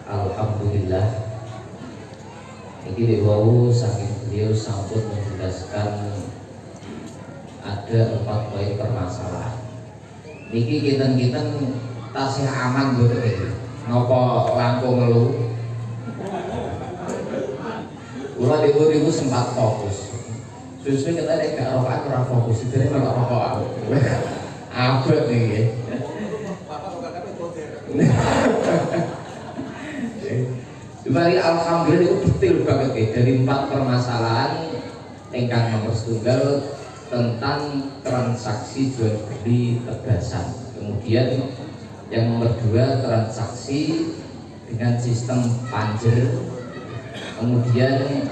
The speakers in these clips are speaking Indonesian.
Alhamdulillah. Ini wau saking beliau sambut menjelaskan ada 4 poin permasalahan. Niki kita tasih aman betul ini. Nopo langkung ngelu. Kula ribu sempat fokus. Susu kita gak rokokan ora fokus, itu malah rokok aku. Abet nih. Jadi alhamdulillah itu detail banget ya. Dari 4 permasalahan ingkang nomor setunggal tentang transaksi jual beli tegasan. Kemudian yang nomor 2 transaksi dengan sistem panjer. Kemudian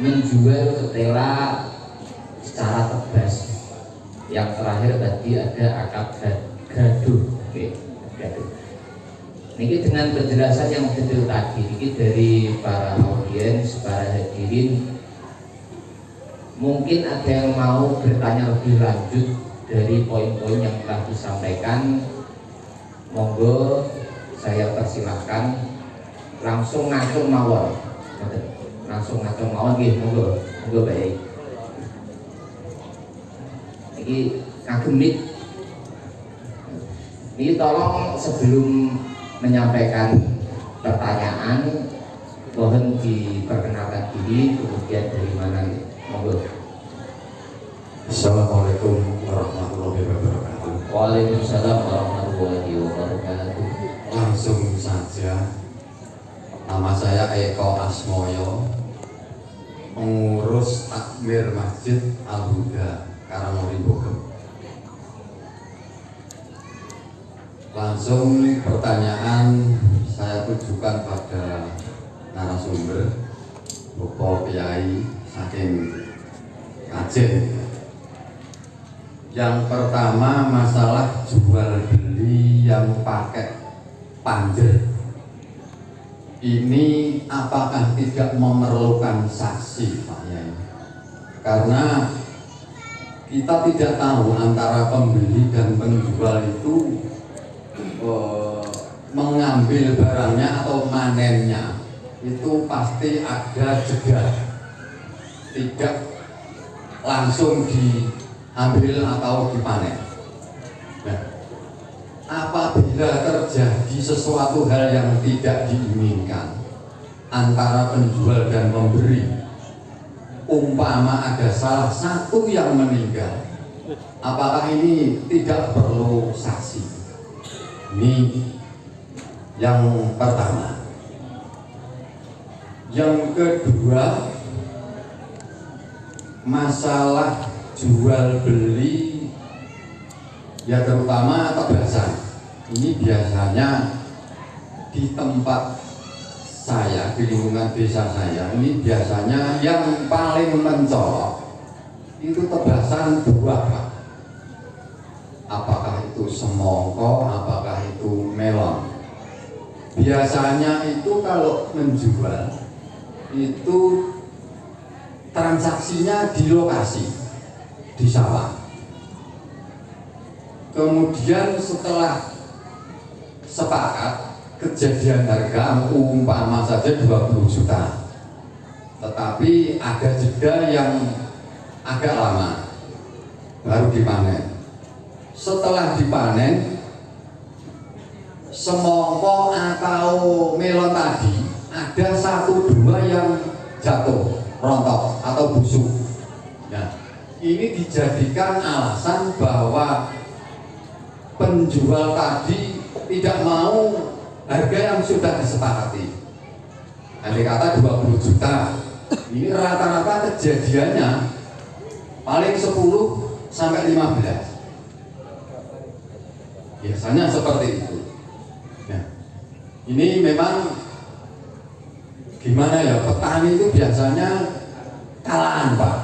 menjual ketela secara tegas. Yang terakhir tadi ada akad gaduh. Oke, gaduh. Ini dengan penjelasan yang detail tadi, ini dari para audiens, para hadirin. Mungkin ada yang mau bertanya lebih lanjut dari poin-poin yang telah disampaikan. Monggo saya persilahkan langsung ngatur mawon. Langsung ngatur mawon nggih, monggo baik. Ini kagemit. Ini tolong sebelum menyampaikan pertanyaan mohon diperkenalkan diri, kemudian dari mana, monggo. Assalamualaikum warahmatullahi wabarakatuh. Waalaikumsalam warahmatullahi wabarakatuh. Langsung saja, nama saya Eko Asmoyo, pengurus takmir Masjid Al-Huda Karangori Bogor. Langsung pertanyaan saya tujukan pada narasumber Bapak Kiai saking Aceh. Yang pertama masalah jual beli yang pakai panjer. Ini apakah tidak memerlukan saksi, Pak Yai? Karena kita tidak tahu antara pembeli dan penjual itu mengambil barangnya atau manennya itu pasti ada jeda, tidak langsung diambil atau dipanen. Nah, apabila terjadi sesuatu hal yang tidak diinginkan antara penjual dan pemberi, umpama ada salah satu yang meninggal, apakah ini tidak perlu saksi? Ini yang pertama. Yang kedua, masalah jual beli ya terutama tegasan. Ini biasanya di tempat saya, di lingkungan desa saya, ini biasanya yang paling mencolok itu tegasan buah, Pak. Apakah itu semongko, apakah itu melon. Biasanya itu kalau menjual itu transaksinya di lokasi, di sawah. Kemudian setelah sepakat kejadian harga umpama saja 20 juta, tetapi ada jeda yang agak lama baru dipanen. Setelah dipanen, semongko atau melon tadi ada 1-2 yang jatuh, rontok atau busuk. Nah, ini dijadikan alasan bahwa penjual tadi tidak mau harga yang sudah disepakati. Andai kata 20 juta, ini rata-rata kejadiannya paling 10 sampai 15. Biasanya seperti itu. Nah, ini memang gimana ya, petani itu biasanya kalahan, Pak.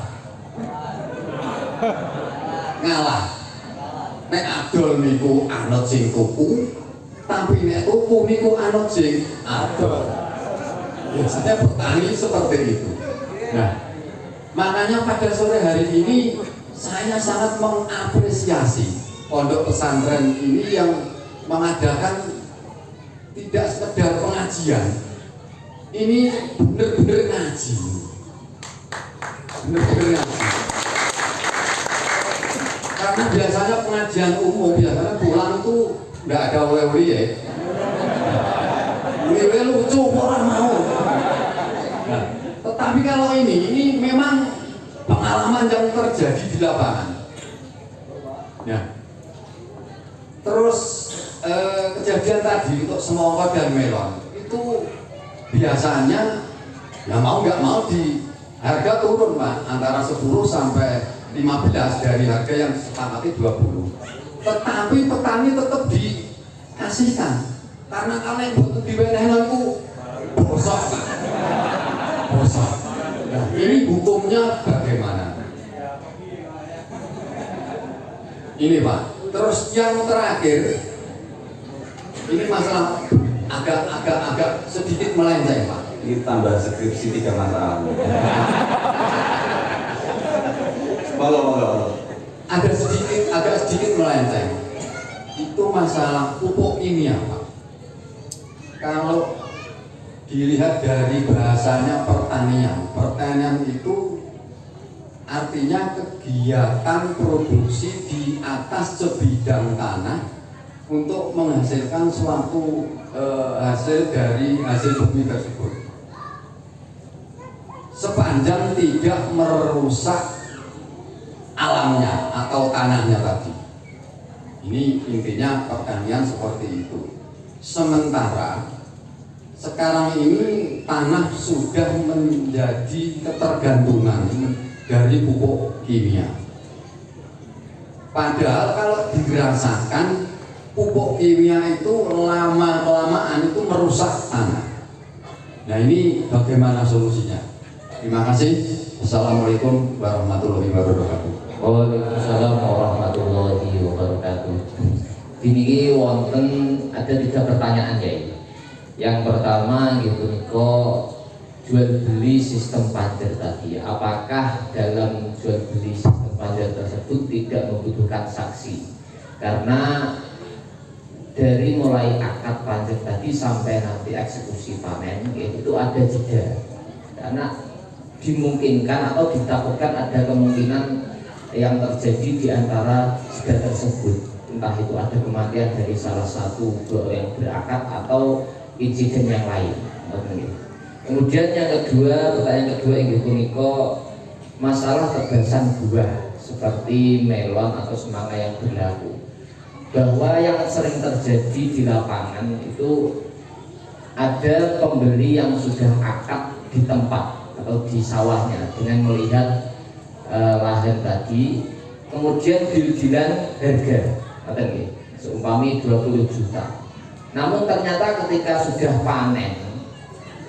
Ngalah. Nek adol niku anut sing tuku, tapi nek tuku niku anut sing adol. Biasanya petani seperti itu. Nah, makanya pada sore hari ini saya sangat mengapresiasi pondok pesantren ini yang mengadakan tidak sekedar pengajian pengajian ini bener-bener ngaji, bener-bener ngaji. Karena biasanya pengajian umum biasanya pulang itu nggak ada oleh-oleh ya. Oleh-oleh lucu orang mau. Nah, tetapi kalau ini memang pengalaman yang terjadi di lapangan. Nah, terus kejadian tadi untuk semangka dan melon itu biasanya ya mau nggak mau di harga turun Pak, antara 10 sampai 15 dari harga yang sepakati 20. Tetapi petani tetap dikasihkan karena kalau yang butuh diwenehin itu bosok Pak. Bosok. Nah, ini hukumnya bagaimana? Ini Pak. Terus yang terakhir ini masalah agak sedikit melenceng Pak. Ini tambah skripsi 3 masalah. Monggo. Agak sedikit melenceng. Itu masalah pupuk kimia Pak. Kalau dilihat dari bahasanya pertanian itu artinya kegiatan produksi di atas sebidang tanah untuk menghasilkan suatu hasil dari hasil bumi tersebut sepanjang tidak merusak alamnya atau tanahnya tadi. Ini intinya pertanian seperti itu. Sementara sekarang ini tanah sudah menjadi ketergantungan dari pupuk kimia. Padahal kalau dirasakan pupuk kimia itu lama-kelamaan itu merusak tanah. Nah ini bagaimana solusinya? Terima kasih. Assalamualaikum warahmatullahi wabarakatuh. Waalaikumsalam warahmatullahi wabarakatuh. Ini wonten ada 3 pertanyaan ya. Yang pertama gitu niko jual beli sistem pajar tadi. Apakah dalam jual beli sistem pajar tersebut tidak membutuhkan saksi? Karena dari mulai akad pajar tadi sampai nanti eksekusi panen itu ada jeda. Karena dimungkinkan atau ditakutkan ada kemungkinan yang terjadi di antara jeda tersebut, entah itu ada kematian dari salah satu yang berakad atau insiden yang lain. Kemudian yang kedua, pertanyaan kedua yang niko masalah tebasan buah seperti melon atau semangka yang berlaku, bahwa yang sering terjadi di lapangan itu ada pembeli yang sudah akad di tempat atau di sawahnya dengan melihat lahan tadi, kemudian deal-dealan harga, seumpami 20 juta. Namun ternyata ketika sudah panen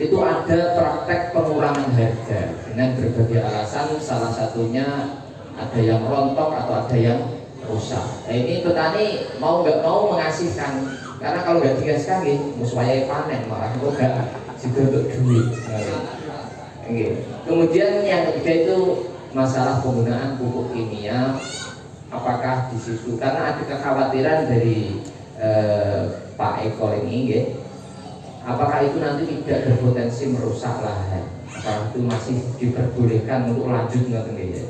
itu ada praktek pengurangan harga dengan berbagai alasan, salah satunya ada yang rontok atau ada yang rusak. Nah ini petani mau nggak mau mengasihkan, karena kalau nggak dikasihkan muswayai panen malah itu nggak juga untuk duit. Kemudian yang ketiga itu masalah penggunaan pupuk kimia, apakah di situ karena ada kekhawatiran dari Pak Eko ini, apakah itu nanti tidak berpotensi merusak lahan? Apakah itu masih diperbolehkan untuk lanjut nggak ya?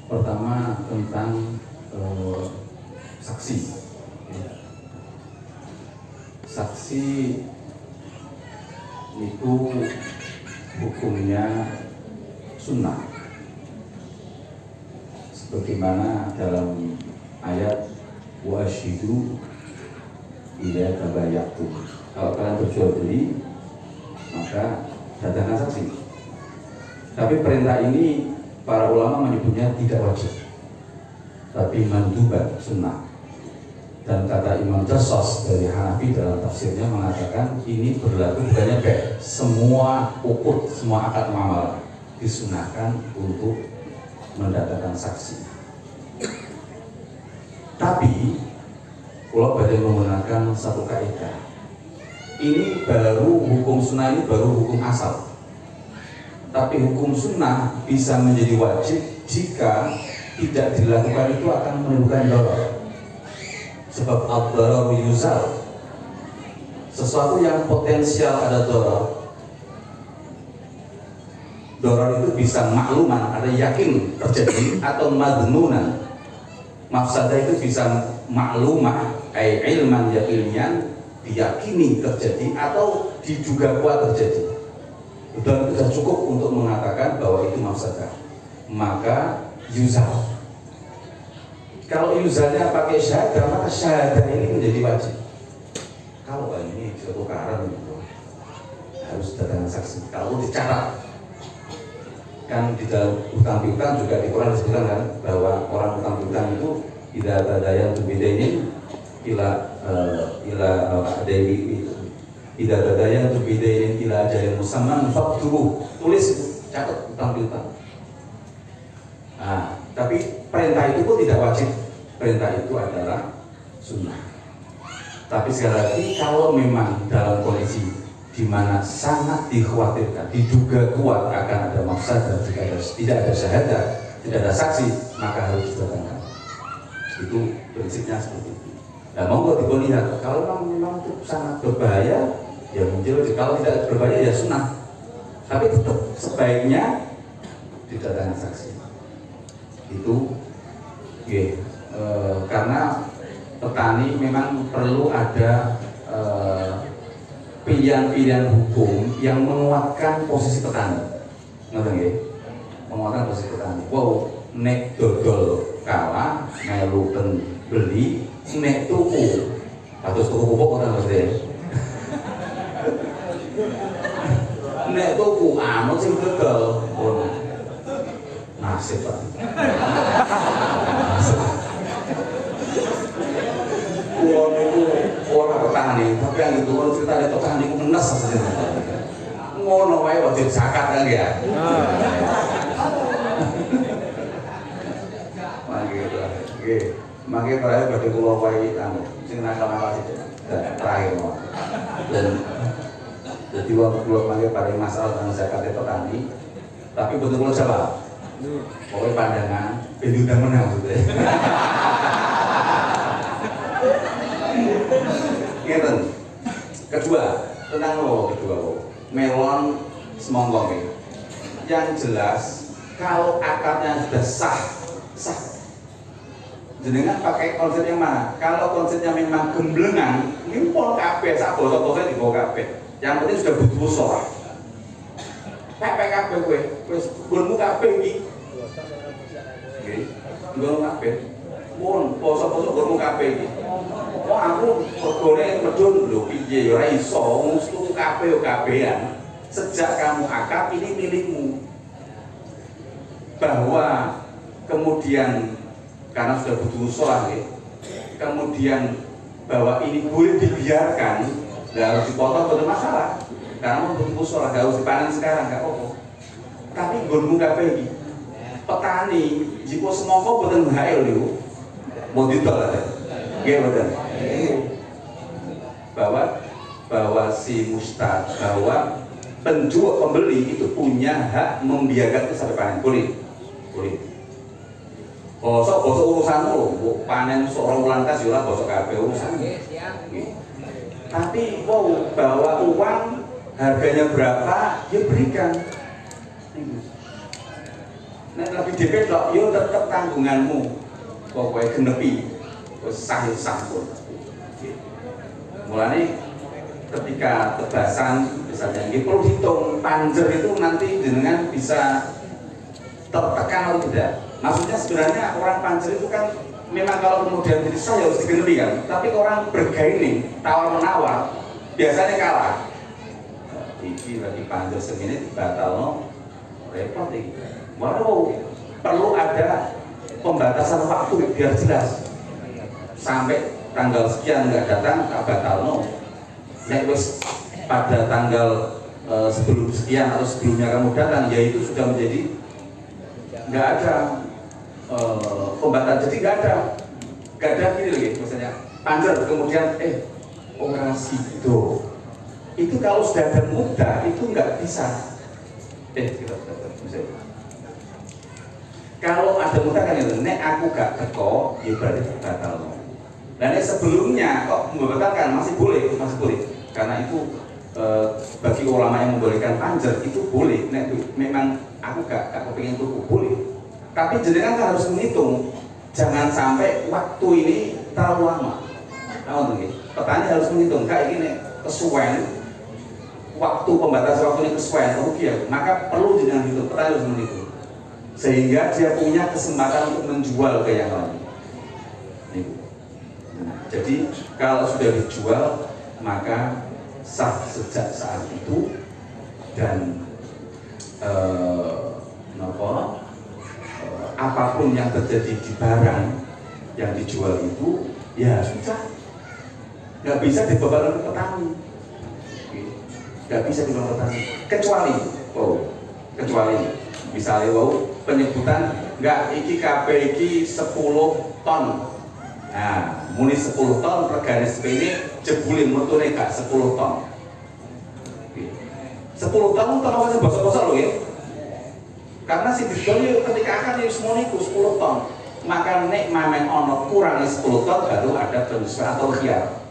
Pertama tentang saksi. Saksi itu hukumnya sunnah, sebagaimana dalam ayat wa asyidu idza tabayatum. Kalau kalian berjual beli maka datangkan saksi. Tapi perintah ini para ulama menyebutnya tidak wajib, tapi manduban, sunnah. Dan kata Imam Jassos dari Hanafi dalam tafsirnya mengatakan ini berlaku bukannya kayak semua ukut, semua akad muamalah disunahkan untuk mendatangkan saksi. Tapi kalau badai menggunakan satu kaidah, ini baru hukum sunnah, ini baru hukum asal. Tapi hukum sunnah bisa menjadi wajib jika tidak dilakukan itu akan menimbulkan doror. Sebab ad-darar yuzal, sesuatu yang potensial ada doror itu bisa makluman, ada yakin terjadi, atau madmunan, mafsadah itu bisa maklumah, ilman yakinian, diyakini terjadi atau diduga kuat terjadi. Dan itu sudah cukup untuk mengatakan bahwa itu mafsadah. Maka yuzal. Kalau yuzalnya pakai syahadah, maka syahadah ini menjadi wajib. Kalau ini suatu karang itu harus datang saksi. Kalau dicatat, kan di dalam utang piutang juga di Quran disebutkan kan bahwa orang utang piutang itu tidak ada yang berbeda ila tidak ada yang berbeda ila ajalin musamman faktuhu, tulis catat utang piutang. Nah, tapi perintah itu pun tidak wajib, perintah itu adalah sunnah. Tapi sekali lagi kalau memang dalam kondisi di mana sangat dikhawatirkan, diduga kuat akan ada mafsadah, tidak ada syahadah, tidak ada saksi, maka harus didatangkan. Itu prinsipnya seperti itu. Nah, monggo dilihat, kalau memang itu sangat berbahaya, ya muncul. Kalau tidak berbahaya ya sunnah. Tapi tetap sebaiknya didatangkan saksi. Itu, ya, karena petani memang perlu ada pilihan-pilihan hukum yang menguatkan posisi petani. Ngerti nggih? Menguatkan posisi petani. Wow, nek dodol kalah, melu beli, nek tuku. Atus tuku pupuk ora mesti. Nek tuku anu sing dodol. Nasib, Pak. Kulo niku ora petani, tapi yang itu kalau cerita ada petani ku menes saja. Ngono wae wajib zakat kan ya. Nggih. Mangke terakhir badhe kula wae anu sing nakal-nakal sithik. Terakhir mau. Dan jadi waktu kula mangke paling masalah tentang zakat petani, tapi betul kula jawab. Pokoknya pandangan ben diundang menang maksudnya. Ngeten. Kedua, tentang melon semongkong ini. Yang jelas kalau akarnya sudah sah. Jenengan pakai konsep yang mana? Kalau konsepnya memang gemblengan, ngimpol kabeh sak bosok-bosok dibawa kabeh. Yang penting sudah butuh usaha. Pepek kabeh kowe, wis nggonmu kabeh iki. Nggih. Nggonmu kabeh. Mun bosok-bosok nggonmu kabeh iki. Kok aku regane medun lho piye ya ora iso ngustu kabeh yo kabehan. Sejak kamu akad ini milikmu. Bahwa kemudian karena sudah butuh usaha, kemudian bahwa ini boleh dibiarkan, nggak harus dipotong, betul masalah. Karena butuh usaha, nggak harus dipanen sekarang, nggak apa-apa. Tapi gunung kabeh iki, petani, jika semongko boten hail niku, mau ditol ada, nggih boten. Bahwa si mustad, bahwa penjual pembeli itu punya hak membiarkan itu sampai panen, boleh. Bosok urusanmu, panen seorang ulantas juga bosok kabeh urusan. Tapi bawa uang harganya berapa, ya berikan. Nek lebih DP tok, yo tetep tanggunganmu. Pokoknya genepi, sah pun. Mulane ketika tebasan misalnya, perlu hitung panjer itu nanti dengan bisa tertekan atau tidak. Maksudnya sebenarnya orang panjer itu kan memang kalau kemudian jadi sah harus digenepi kan, tapi orang bergaining tawar menawar biasanya kalah. Iki lagi panjer segini batal repot ini. Walau perlu ada pembatasan waktu biar jelas. Sampai tanggal sekian nggak datang tak batal nek wis pada tanggal sebelum sekian atau sebelumnya kamu datang, ya itu sudah menjadi nggak ada pembatasan. Jadi nggak ada gini lagi misalnya panjer kemudian operasi itu kalau sudah ada mudah itu nggak bisa kita misalnya Kalau ada mudah kan itu, nek aku gak teko, ya berarti batal. Dan sebelumnya kok membatalkan masih boleh, karena itu bagi ulama yang membolehkan panjer itu boleh. Nek memang aku gak kepingin tuku boleh. Tapi jenengan kan harus menghitung, jangan sampai waktu ini terlalu lama. Nah, petani harus menghitung kayak gini kesuwen waktu pembatas waktu ini kesuwen rugi, maka perlu jenengan hitung, petani harus menghitung sehingga dia punya kesempatan untuk menjual ke yang lain. Jadi kalau sudah dijual maka sah sejak saat itu dan apapun yang terjadi di barang yang dijual itu ya sudah, nggak bisa dibebankan ke petani, nggak bisa dibebankan petani kecuali misalnya penyebutan nggak iki kabeh iki 10 ton. Nah, muni 10 ton regane sepene jebule metune gak 10 ton. 10 ton terus bosok-bosok lho ya. Karena si didol ketika akan ya semua niku 10 ton. Maka nek mamen ono kurang 10 ton baru ada penyesuaian atau khiyar.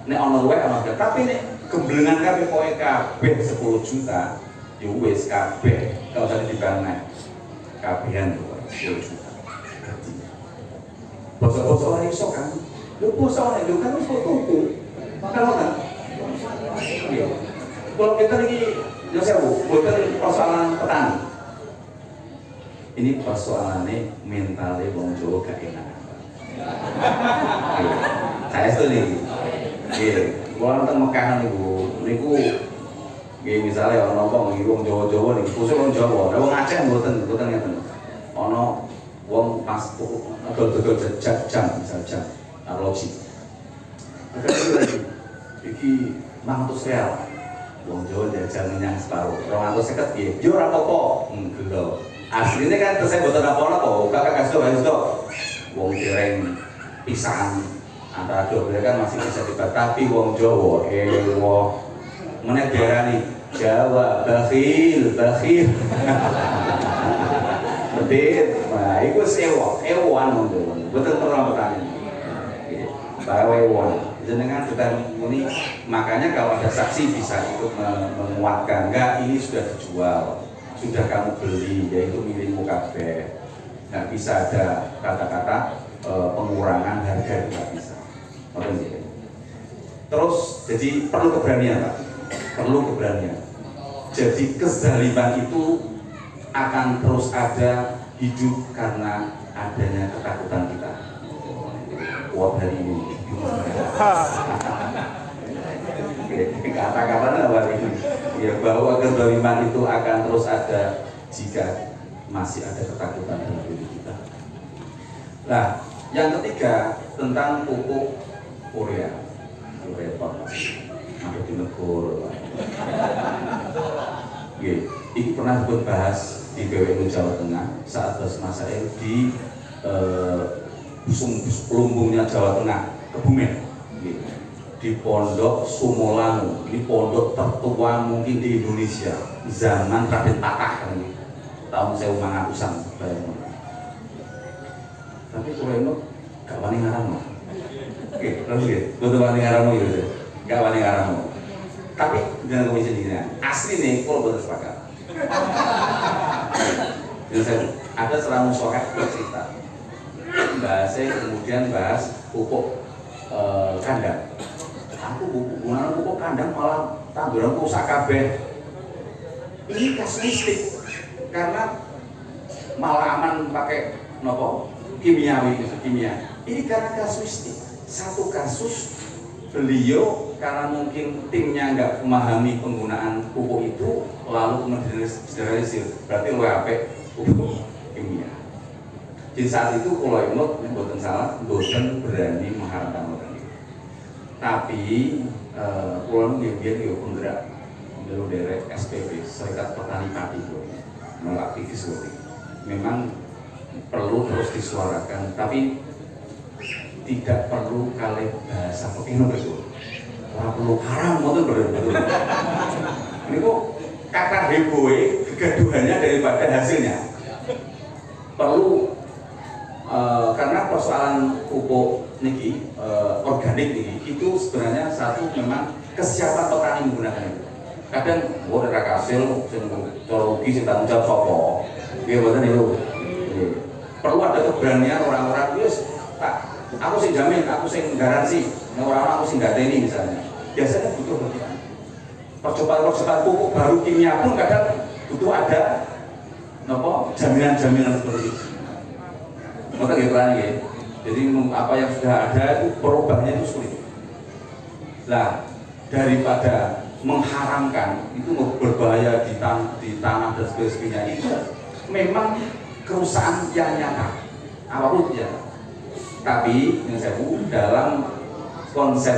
Nek ono luwih ono khiyar, tapi nek gemblengan kabeh pokoke kabeh 10 juta, ya wis kabeh kalau tadi dibangun kabehan 10 juta. Bosok-bosok ora iso kan. Lho bosok nek kan wis tuku. Kan. Iya. Kalau kita lagi yo sewu, boten persoalan petani. Ini persoalannya mentalnya wong Jawa gak enak. Saya setuju. Nggih, kula nonton Mekah niku nggih misale ana wong wong Jawa-Jawa niku khusus wong Jawa, wong Aceh mboten ngeten. Ana wong pas dodol jam misal jam arloji. Iki 400 real. Wong Jawa jajal menyang separuh. 250 piye? Yo ora apa-apa. Gelo. Aslinya kan terus saya boten apa-apa, kakak kasih wong dereng pisan antara dua belah kan masih bisa dibat, tapi wong Jawa meneh diarani Jawa bakhil betul. Nah itu ewan wong Jawa betul terang petani bawa ewan jenengan kita ini. Makanya kalau ada saksi bisa ikut menguatkan, enggak ini sudah dijual, sudah kamu beli, yaitu milikmu kabeh. Nggak bisa ada kata-kata pengurangan harga, itu nggak bisa. Terus jadi perlu keberanian Pak, perlu keberanian. Jadi kezaliman itu akan terus ada, hidup karena adanya ketakutan kita. Wah hari ini kata-katanya apa ini? Ya bahwa kezaliman itu akan terus ada jika masih ada ketakutan dalam diri kita. Nah, yang ketiga tentang pupuk urea. Repot, ada di negara. Ini pernah bahas di BWNU Jawa Tengah saat bahas masalah di lumbungnya Jawa Tengah, Kebumen. Di Pondok Sumolangu, ini pondok tertua mungkin di Indonesia zaman Raden Patah tahun 1500-an. Tapi kalau gak wani ngarang. Oke, terus ya, betul wani ngarang gitu. Gak wani ngarang. Tapi jangan komisi sendiri. Asli nih, kalau betul sepakat. Ada seorang musyawat bercerita. Bahasnya kemudian bahas pupuk kandang. Aku gimana pupuk kandang malah tanduran rusak kabeh. Ini kasuistik karena malah aman pakai nopo kimia. Ini karena kasuistik. Satu kasus beliau karena mungkin timnya nggak memahami penggunaan pupuk itu lalu mengeneralisir, berarti luwih apik pupuk kimia. Di saat itu kalau imut bukan salah, bukan berani mengharamkan orang. Tapi pulau biar penggerak melu derek SPP Serikat Petani Pati mengaktivis memang perlu terus disuarakan, tapi tidak perlu kali bahasa pekino betul. Orang perlu haram betul. Ini kok kata heboh kegaduhannya daripada hasilnya. perlu karena persoalan pupuk niki organik niki itu sebenarnya satu memang kesiapan petani menggunakan itu. Kadang ora kasil sing rugi sing tanggung jawab sapa. Nggih mboten itu. Perlu ada keberanian orang-orang wis Pak, aku sing jamin, aku sing garansi, orang-orang aku sing gateni misalnya. Biasanya butuh bagaimana? Percobaan pupuk baru kimia pun kadang butuh ada jaminan-jaminan seperti itu. Maka gimana ya? Jadi apa yang sudah ada itu perubahannya itu sulit. Nah, daripada mengharamkan itu berbahaya di tanah dan sebagainya itu memang kerusakan yang nyata apapun ya. Tapi yang saya dalam konsep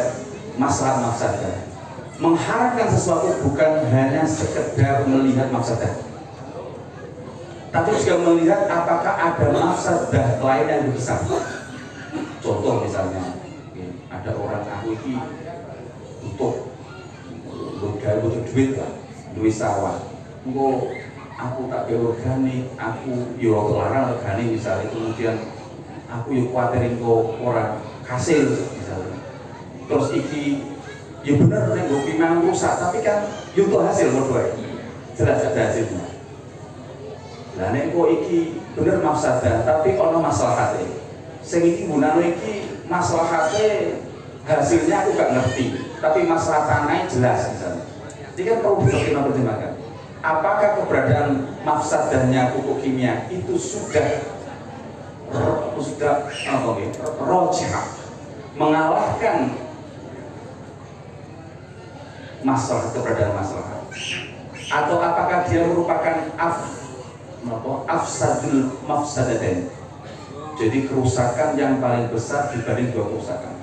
masalah mafsadah, mengharamkan sesuatu bukan hanya sekedar melihat mafsadah, tapi juga melihat apakah ada mafsadah lain yang lebih besar. Contoh misalnya, ada orang aku ini butuh duit lah, duit sawah. Aku tak organik, aku yo larang organik misalnya, kemudian aku yo kuatirin kok orang hasil misalnya. Terus iki ya bener nek gue memang rusak, tapi kan yo tuh hasil berdua, jelas ada hasilnya. Lah nek kok iki bener mafsadah, tapi ono masalahate. Sing iki gunane iki masalahate hasilnya aku gak ngerti, tapi masalah tanahnya jelas misalnya. Ini kan perlu dipertimbangkan. Apakah keberadaan mafsadahnya pupuk kimia itu sudah rojah mengalahkan masalah keberadaan masalah, atau apakah dia merupakan afsadul mafsadatain, jadi kerusakan yang paling besar dibanding dua kerusakan.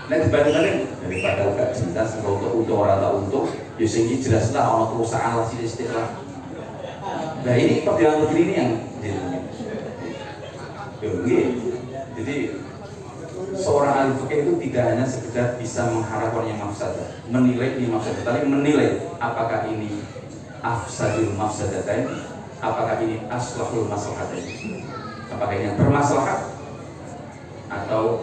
Nah dibanding daripada gak jelas untuk orang tak untuk ya sehingga jelaslah orang kerusakan lah silistik lah. Nah ini perjalanan begini ini yang jadi seorang ahli fikih itu tidak hanya sekedar bisa mengharapkan yang mafsadah, menilai ini mafsadah, tapi menilai apakah ini afsadul mafsadatain, apakah ini aslahul maslahatain, apakah ini yang bermaslahat, atau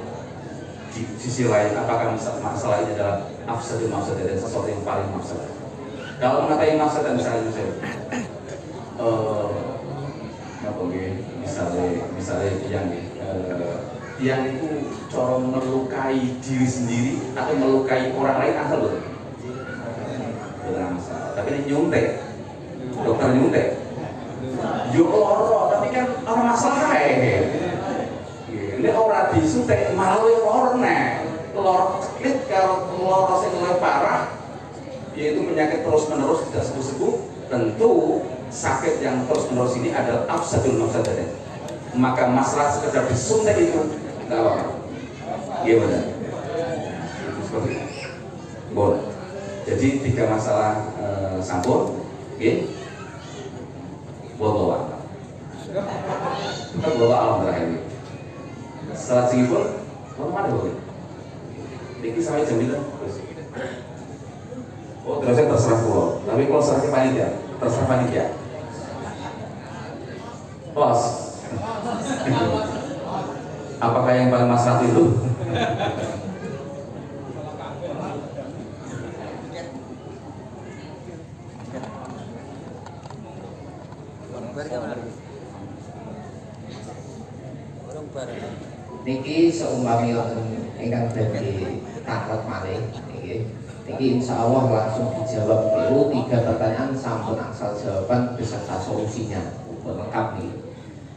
di sisi lain apakah masalah ini adalah afsadul mafsadatain, sesuatu yang paling mafsadah. Kalau mengatai mafsadah misalnya misalnya yang itu cara melukai diri sendiri atau melukai orang lain asal betul masalah. Tapi ini nyuntek, dokter nyuntek yo loro, tapi kan orang masalah ini orang disuntik malah loro nek loro ceklit kalau loro sing luwih parah yaitu penyakit terus menerus tidak sembuh-sembuh, tentu sakit yang terus menerus ini adalah afsadul mafsadatain. Maka masalah sekedar disuntik itu enggak apa-apa. Gimana? Seperti itu. Boleh. Jadi tiga masalah sampul, oke? Wallahu a'lam. Kita bawa alam terakhir. Setelah sini pun, mana boleh? Ini sampai jam 9. Oh, terusnya terserah pulau. Tapi kalau serahnya panitia, terserah panitia. Bos. Apakah yang paling masalah itu? Niki seumpami ingkang dadi takut malih niki insya Allah langsung dijawab. Itu 3 pertanyaan sampun angsal jawaban beserta solusinya lengkap nih.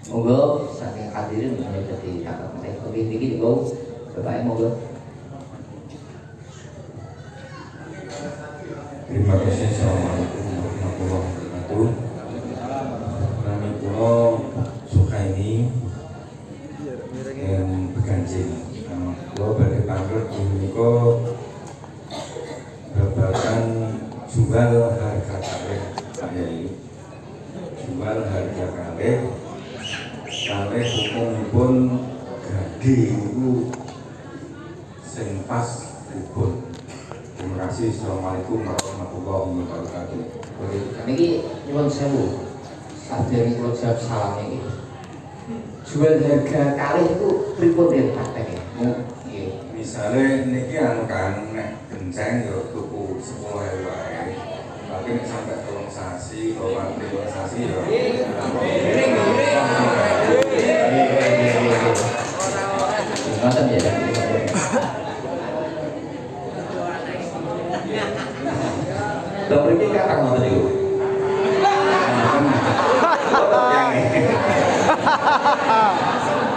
Monggo saking hadirin menawi dadi takut malih. Oke niki niku Bapak monggo. Terima kasih. Assalamualaikum warahmatullahi wabarakatuh. Kami kula Sukaini yang beganjing. Kula badhe pamrih menika babagan jual harga kalih. Jual harga kalih hukumipun gade niku sing pas ubun. Terima kasih. Assalamualaikum warahmatullahi wabarakatuh. Niki nyuwun sewu. Sadèrèng kula jawab salam niki. jual harga kalih itu pripun ya prakteknya? Nggih. Misalnya niki anu kan nek genceng yo tuku 10.000 wae. Tapi nek sampai tolong sasi, kalau tolong sasi yo. Ngoten ya. Lha mriki kathah ngoten niku.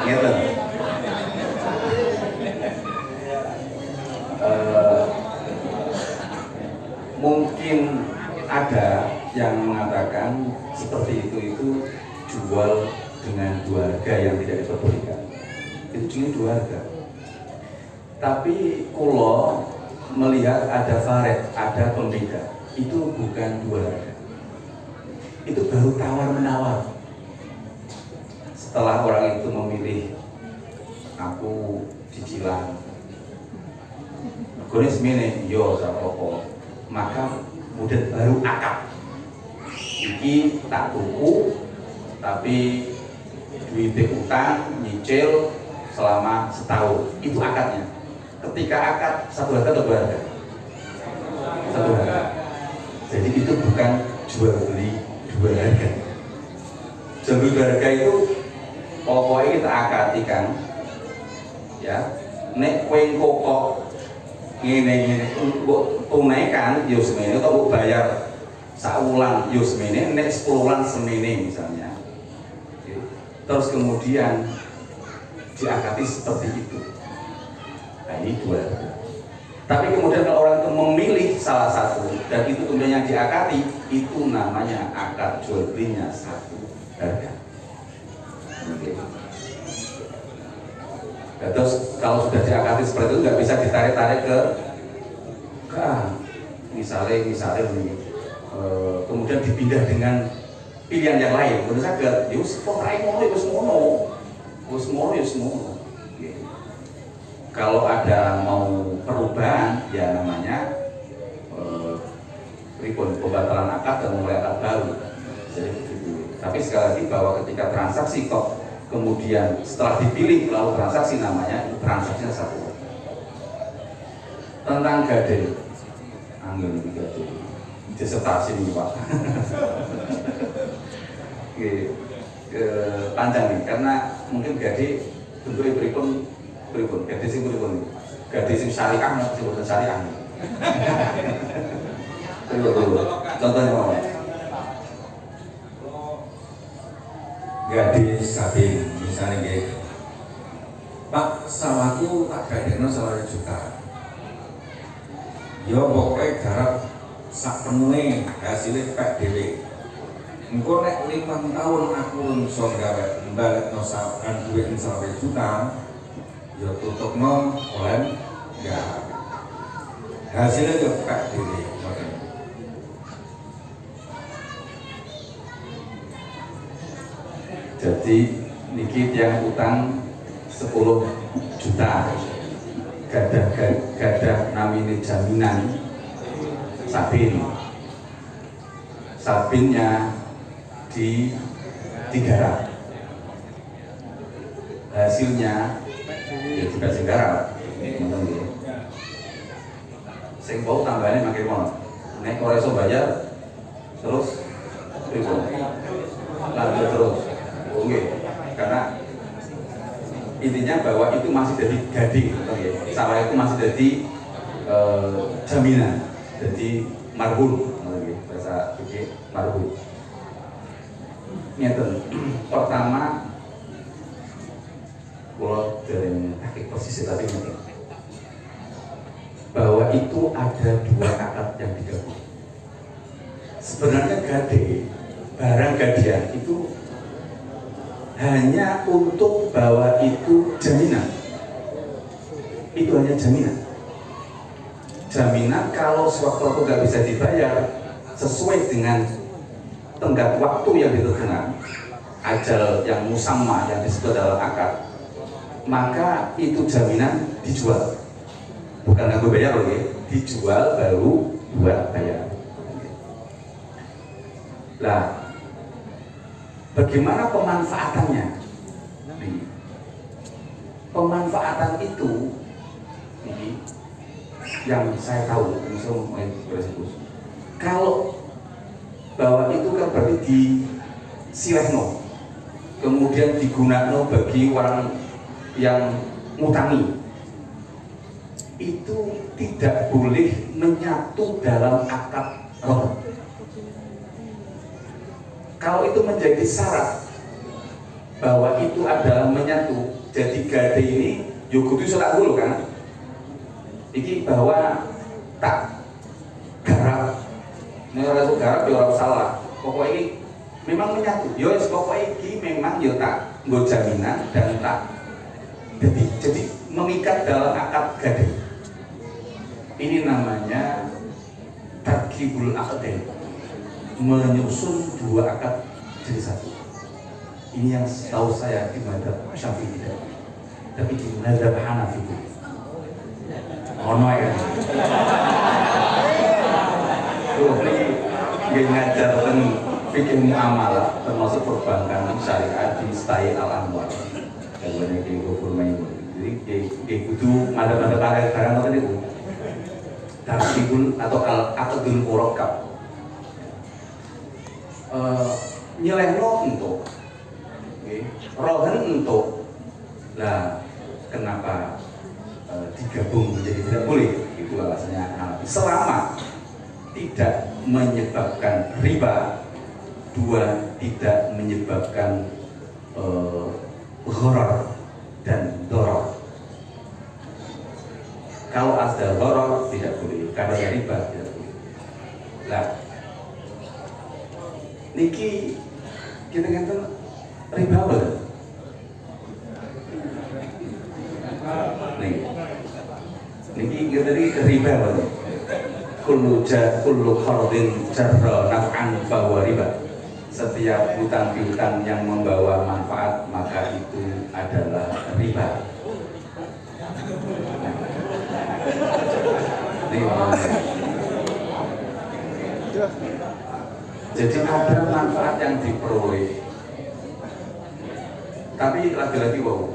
Ngeten. Mungkin ada yang mengatakan seperti itu jual dengan dua harga yang tidak diperbolehkan. Itu cuma dua harga. Tapi kulo melihat ada varet, ada pembeda. Itu bukan dua harga. Itu baru tawar menawar. Setelah orang itu memilih aku cicilan, gue semene yo sapopo, maka kemudian baru akad. Iki tak tuku, tapi duit utang nyicil selama setahun. Itu akadnya. Ketika akad satu harga atau dua harga? Satu harga. Jadi itu bukan jual beli dua harga. Jual beli dua harga itu pokoknya kita akadikan, ya. Nek kowe kok ngene tunaikan yo semene atau bayar saulan yo semene, nek 10 wulan semene misalnya. Terus kemudian diakati seperti itu. Nah ini dua. Tapi kemudian kalau orang itu memilih salah satu dan itu kemudian yang diakati, itu namanya akad jual belinya satu harga. Nah, terus kalau sudah diakati seperti itu nggak bisa ditarik-tarik ke misalnya kemudian dipindah dengan pilihan yang lain. Menurut saya, yus kok semono. Kalau ada mau perubahan, ya namanya pembatalan akad dan memulai akad baru. Jadi begitu. Tapi sekali lagi bahwa ketika transaksi kok kemudian setelah dipilih lalu transaksi, namanya transaksinya satu. Tentang gade, angin ini gade, disertasi ini Pak. Panjang nih, karena mungkin gade bentuknya berikut, gade sing syariah, disebutkan syariah. Contohnya apa? Gadis sapi misalnya gitu. Pak, sawahku tak gadekno 1 juta. Yo pokoknya garap sak penuhe hasilnya pek dhewe. Engko nek 5 tahun aku iso gawe balekno sakan duit 1 juta, yo tutupno oleh enggak. Hasilnya yo pek dhewe. Jadi niki yang utang 10 juta, gadah namine jaminan sabinnya digarap, hasilnya ya juga digarap. Sing bau tambahannya makin mau, nek ora iso bayar terus lanjut terus. Oke, karena intinya bahwa itu masih jadi gading, sawah itu masih jadi jaminan, jadi marhun, bahasa fikih marhun. Ngeten, pertama, kalau dari kaki posisi tadi ngeten, bahwa itu ada dua akad yang digabung. Sebenarnya gade, barang gadian itu hanya untuk bahwa itu jaminan. Itu hanya jaminan. Jaminan kalau sewaktu-waktu nggak bisa dibayar sesuai dengan tenggat waktu yang ditentukan, ajal yang musamma yang disebut dalam akad, maka itu jaminan dijual. Bukan aku bayar loh ya, dijual baru buat bayar. Lah, bagaimana pemanfaatannya? Nih, pemanfaatan itu ini yang saya tahu, misalnya bersekusi. Kalau bahwa itu kan berarti di silehno, kemudian digunakan bagi orang yang ngutangi, itu tidak boleh menyatu dalam akad roh. Kalau itu menjadi syarat bahwa itu adalah menyatu, jadi gade ini yogutu surat dulu kan, iki bahwa tak garap, ini orang itu garap ya orang salah, pokoknya ini memang menyatu, yo pokoknya ini memang yo tak nggo jaminan dan tak jadi mengikat dalam akad gade. Ini namanya tarkibul aqdain, menyusun dua akad jadi satu. Ini yang tahu saya di madzhab Syafi'i tidak, tapi di madzhab Hanafi itu ono ya. Tuh ini ngajar tentang fikih muamalah termasuk perbankan syariah di Stay Al Anwar. Kalau ini di Gofur Maimun, jadi di kudu madzhab barang itu itu tartibul atau al-aqdul murakkab. Nyelehno untuk rohen untuk lah, kenapa digabung menjadi tidak boleh, itu alasannya Hanafi. Selama tidak menyebabkan riba, dua tidak menyebabkan gharar dan doror. Kalau ada doror tidak boleh, kalau ada riba tidak boleh. Lah, niki kita ngeten riba apa? Niki kita riba apa? Kullu qardin jarra naf'an bahwa riba. Setiap hutang piutang yang membawa manfaat maka itu adalah riba. Jadi ada manfaat yang diperoleh, tapi lagi-lagi wow,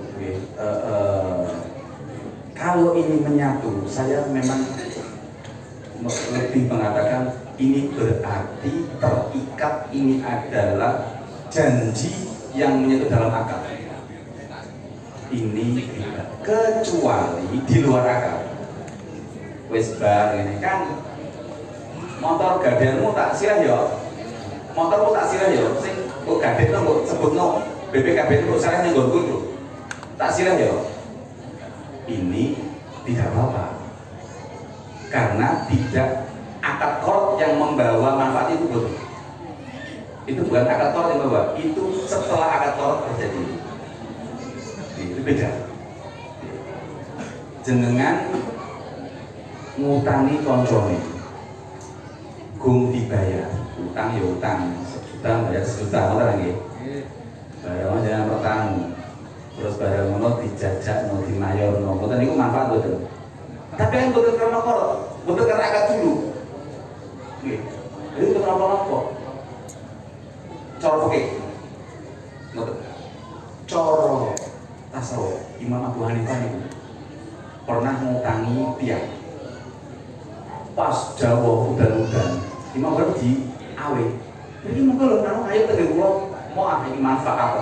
kalau ini menyatu, saya memang lebih mengatakan ini berarti terikat, ini adalah janji yang menyatu dalam akad. Ini tidak, kecuali di luar akad. Wes bar ini kan motor gadeanmu tak sirah ya, motormu tak sirah ya, sing kok gaden kok sebutno BPKB itu saya nggonku itu tak sirah ya. Ini tidak apa-apa karena tidak akad qard yang membawa manfaat itu betul. Itu bukan akad qard yang membawa, itu setelah akad qard terjadi. Itu beda. Jenengan ngutangi koncone, gung dibayar, utang ya utang, sejuta bayar sejuta, ngoten nggih. Barang jangan pertang, terus barang ngono dijajak, no dimayor, no ngoten niku manfaat betul. Tapi yang betul karena qard, betul karena akad dulu. Nggih. Itu kenapa-napa? Cara fikih. Ngoten. Cara tasawuf, Imam Abu Hanifah niku pernah ngutangi tiang. Pas Jawa udan-udan, Imam Abu di awe. Iki monggo lho nang ayo tenggen kula mau ahli manfaat.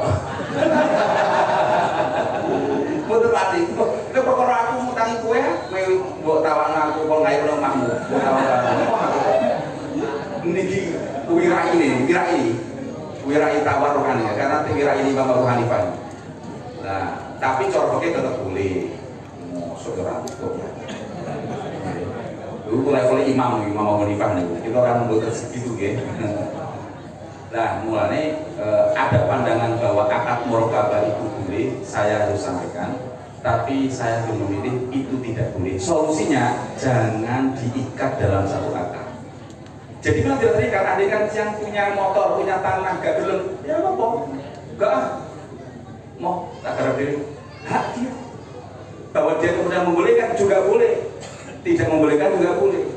Betul mati. Nek perkara aku ngutangi kowe, mbok tawakno aku kok gawe nang omahmu. Niki wirai tawarukan ya, karena wirai ini Imam Abu Hanifah. Nah, tapi cara fikih tetap boleh. Saudara itu. Dulu levelnya Imam Abu Hanifah nih, kita orang membuat segitu ya. Nah, mulanya ada pandangan bahwa akad murokabah itu boleh, saya harus sampaikan. Tapi saya memilih itu tidak boleh. Solusinya jangan diikat dalam satu akad. Jadi kalau tidak terikat, andai kan yang punya motor, punya tanah, gak gelem, ya apa? Gak mau tak garap diri, hak dia. Bahwa dia kemudian membolehkan juga boleh, tidak membolehkan juga boleh.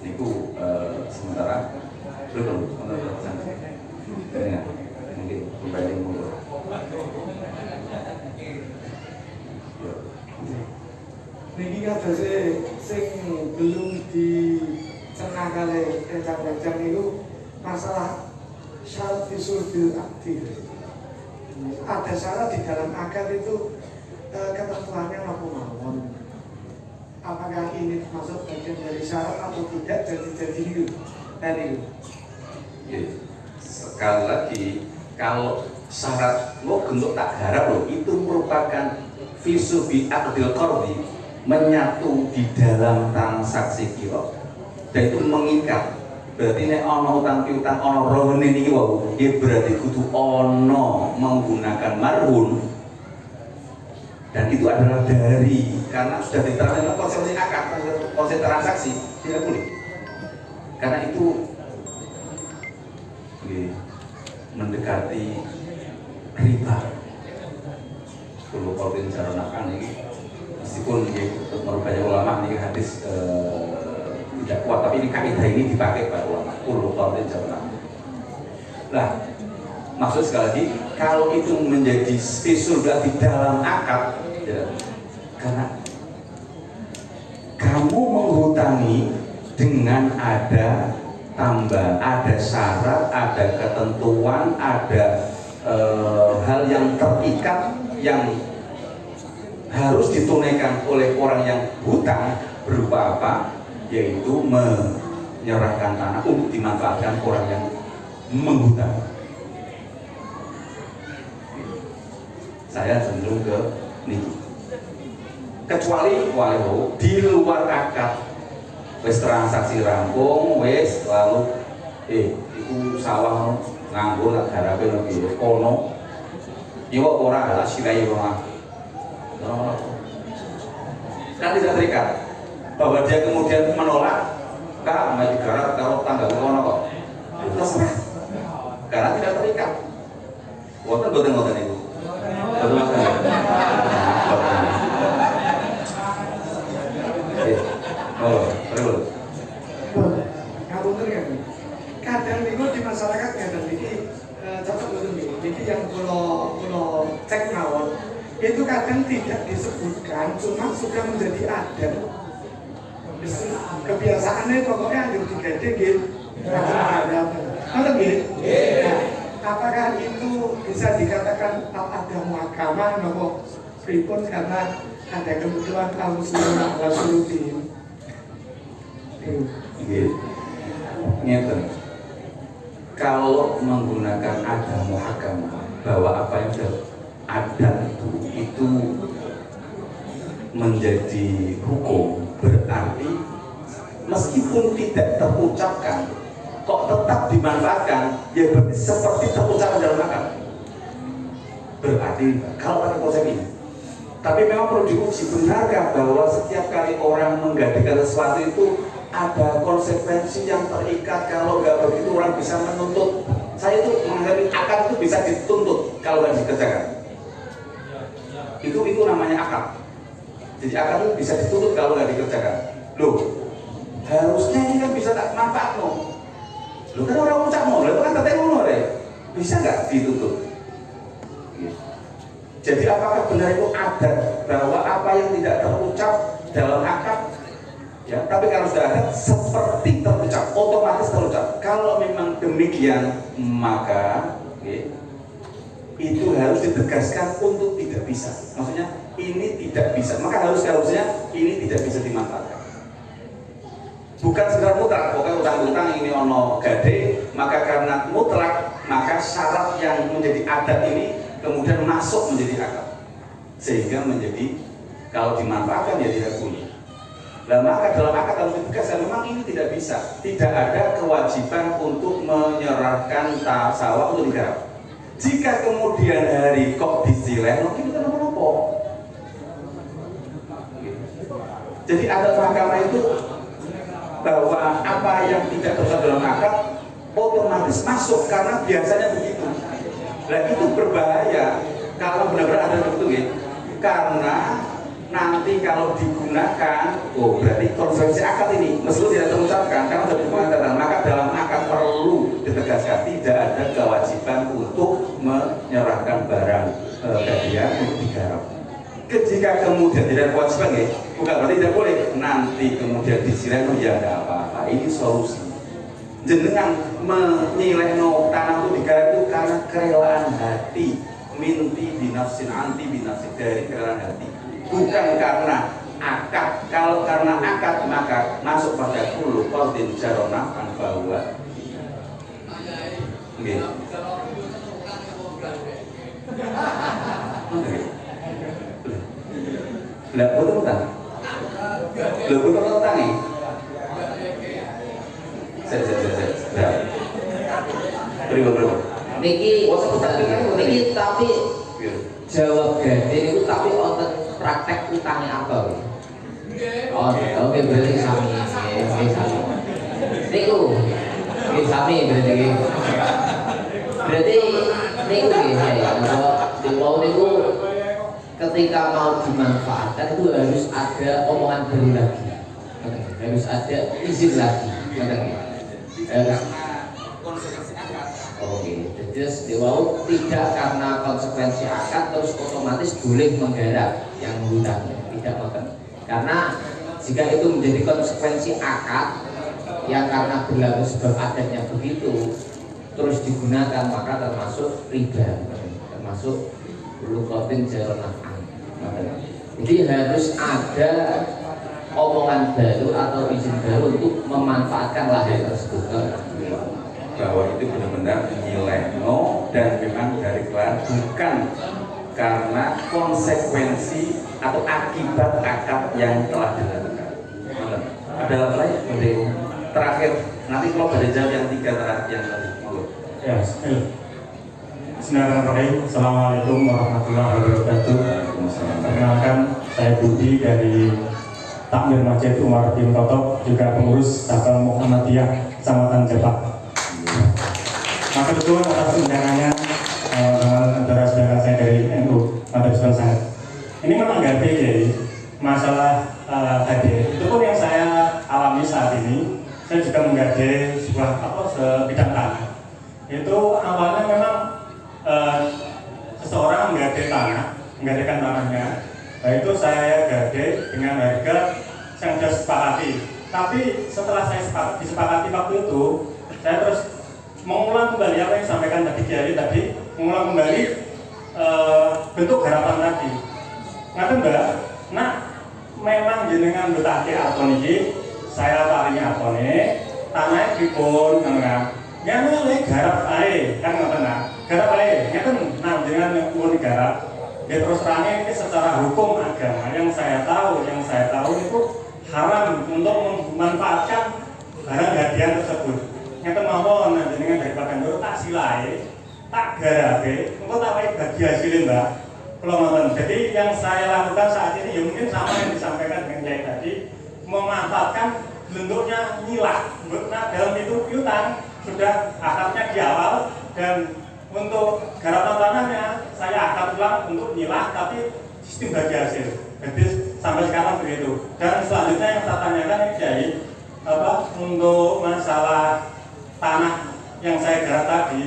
Niku sementara belum mungkin kembali adose sing belum dicenah kali rencang-rencang itu masalah syarat fisul bil aktif. Ada syarat di dalam akad itu ketentuannya apa mawon. Apakah ini termasuk bagian dari syarat atau tidak jadi itu dan itu. Sekali lagi, kalau syarat lo bentuk tak harap lo itu merupakan visu bi akdil qardi, menyatu di dalam transaksi kira dan itu mengikat. Berarti nek ono utang piutang ono rohene niki wau, ya berarti kudu ono menggunakan marhun. Dan itu adalah dari karena sudah diterapkan dalam konsep akad, konsep transaksi tidak boleh. Karena itu mendekati riba. Kalau kalau cara nakan ini meskipun untuk merubahnya ulama ini hadis tidak kuat, tapi ini kaidah ini dipakai para ulama. Kalau kalau cara nakan. Nah, maksud sekali lagi kalau itu menjadi spisul di dalam akad, ya, karena kamu menghutangi dengan ada tambah, ada syarat, ada ketentuan, ada hal yang terikat yang harus ditunaikan oleh orang yang hutang berupa apa? Yaitu menyerahkan tanah untuk dimanfaatkan orang yang menghutang. Saya cenderung ke niki. Kecuali di luar akad, wis transaksi rampung, wis lalu itu sawah nganggo lak garape lagi kono. Iwa ora ala silai rumah. Kan tidak terikat bahwa dia kemudian menolak kak mau digarap kalau tanggal kono kok. Itu terserah. Karena tidak terikat. Boten itu. Kadang itu di masyarakat kadang ini cocok betul ini yang pulau cek mawon itu kadang tidak disebutkan, cuma sudah menjadi adat. Kebiasaannya pokoknya ada digede gitu. Apakah itu bisa dikatakan ada muhakaman nopo pripun karena ada kebutuhan al-muslimin al-sulutin. Ngeten. Kalau menggunakan ada muhakamah bahwa apa yang sudah ada itu menjadi hukum, berarti meskipun tidak terucapkan kok tetap dimanfaatkan, ya berarti seperti terucapkan dalam akad. Berarti kalau pakai konsep ini, tapi memang perlu diuji, benarkah bahwa setiap kali orang menggantikan sesuatu itu ada konsekuensi yang terikat? Kalau nggak begitu orang bisa menuntut. Saya itu menghadapi akad itu bisa dituntut kalau nggak dikerjakan. Itu namanya akad. Jadi akad itu bisa dituntut kalau nggak dikerjakan. Loh, harusnya ini kan bisa tak manfaat loh. Loh kan orang ucap mau, itu kan teteh ngono deh. Bisa nggak dituntut? Jadi apakah benar itu ada bahwa apa yang tidak terucap dalam akad, ya, tapi kalau sudah ada seperti terucap, otomatis terucap. Kalau memang demikian, maka itu harus ditegaskan untuk tidak bisa. Maksudnya ini tidak bisa, maka harusnya ini tidak bisa dimanfaatkan. Bukan sekedar mutlak, pokoknya utang-utang ini ono gade, maka karena mutlak, maka syarat yang menjadi adat ini kemudian masuk menjadi akad, sehingga menjadi kalau dimanfaatkan ya tidak boleh. Nah, maka dalam akad harus ditegaskan memang ini tidak bisa, tidak ada kewajiban untuk menyerahkan sawah untuk digarap. Jika kemudian hari kok disileh, mungkin kita nopo. Jadi adat mahkamah itu bahwa apa yang tidak tertulis dalam akad otomatis masuk karena biasanya begitu. Nah itu berbahaya kalau benar-benar ada begitu ya. Karena nanti kalau digunakan, berarti konsekuensi akad ini meskipun tidak terucapkan karena sudah digunakan, maka dalam akad perlu ditegaskan tidak ada kewajiban untuk menyerahkan barang gadian untuk digarap. Ketika kemudian tidak kewajiban ya, bukan berarti tidak boleh. Nanti kemudian disireno ya tidak apa-apa. Ini solusi. Jenengan menyilehno tanah itu digarap itu karena kerelaan hati, minti binafsin anti binafsin, dari kerelaan hati, bukan karena akad. Kalau karena akad maka masuk pada kullu qardin jarona an bahwa nggih. Lah betul tak? Lah betul tak nih? Saya. Beribu. Niki tapi jawab gede itu tapi wonten praktek utangnya apa? Oh, oke berarti sami. Niku sami berarti. Berarti niku ya. Kalau niku ketika mau dimanfaatkan itu harus ada omongan baru lagi, harus ada izin lagi, harus. Oke, jadi Dewa tidak karena konsekuensi akad terus otomatis boleh menggarap yang menghutangnya, tidak makan. Karena jika itu menjadi konsekuensi akad yang karena berlaku sebab adatnya begitu terus digunakan maka termasuk riba, termasuk lukotin jaronafan. Jadi harus ada omongan baru atau izin baru untuk memanfaatkan lahan tersebut. Bahwa itu benar-benar nyilehno dan memang dari kelar, bukan karena konsekuensi atau akibat akad yang telah dilakukan. Ada apa lagi? Terakhir, nanti kalau pada jam yang 3 terakhir yang tadi. Ya, Bismillahirrahmanirrahim. Assalamualaikum warahmatullahi wabarakatuh. Perkenalkan, saya Budi dari Takmir Masjid Umar bin Khattab, juga pengurus Sabang Muhammadiyah Kecamatan Jepak. Maka betul atas undangannya saudara-saudara saya dari NU, Mantap sangat. Ini menanggapi masalah hadir. Itu pun yang saya alami saat ini. Saya juga menggadai sebuah sebidang tanah. Itu awalnya memang seseorang menggadaikan tanahnya. Nah itu saya gadai dengan harga yang sudah sepakati. Tapi setelah saya disepakati waktu itu, saya terus mengulang kembali apa yang disampaikan tadi Kiai tadi, mengulang kembali bentuk garapan tadi. Ngaten Mbak, nah memang jenengan betake aton iki, saya paringi atone, tanahnya pripun kan. Ya nek garap ae, kan ngoten nah. Garap ae, ngeten nah jenengan pun garap. Ya terus terangnya ini secara hukum agama yang saya tahu itu haram untuk memanfaatkan barang hadiah tersebut. Ngeten mawon nah jenengan daripada ndoro tak silahe, tak garape, engko tak wae bagi hasilnya Mbak. Kalau ngoten. Jadi yang saya lakukan saat ini ya mungkin sama yang disampaikan dengan Kiai tadi, memanfaatkan bentuknya nyilah. Nah dalam itu piutang sudah akadnya di awal dan untuk garapan tanahnya saya akad ulang untuk nyilah tapi sistem bagi hasil. Jadi sampai sekarang begitu. Dan selanjutnya yang saya tanyakan ini Kiai, untuk masalah tanah yang saya garap tadi